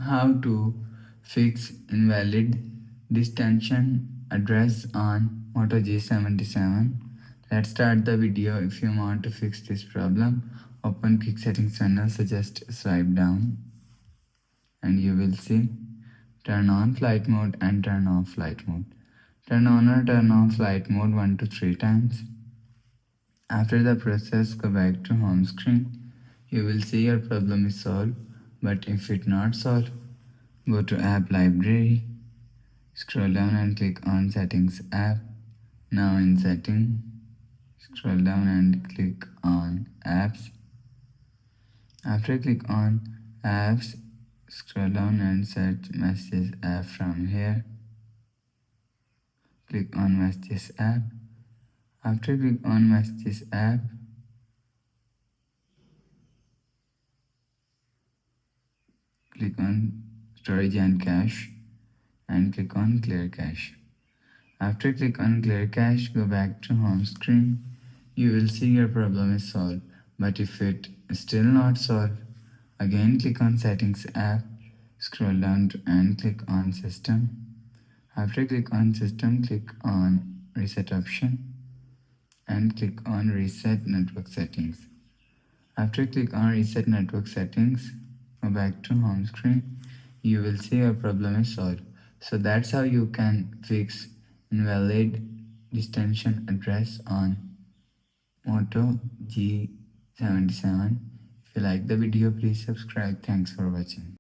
How to fix invalid distinction address on Moto G77. Let's start the video. If you want to fix this problem, open quick settings panel, so just swipe down and you will see turn on flight mode and turn off flight mode. Turn on or turn off flight mode 1 to 3 times. After the process, go back to home screen. You will see your problem is solved, but if it not solved, go to app library, scroll down and click on settings app. Now in setting, scroll down and click on apps. After click on apps, scroll down and set messages app from here. Click on messages app. After click on messages app, click on storage and cache and click on clear cache. After click on clear cache, go back to home screen. You will see your problem is solved, but if it is still not solved, again click on settings app, scroll down and click on system. After click on system, click on reset option and click on reset network settings. After click on reset network settings, go back to home screen. You will see your problem is solved. So that's how you can fix invalid distinction address on Moto G77. If you like the video, please subscribe. Thanks for watching.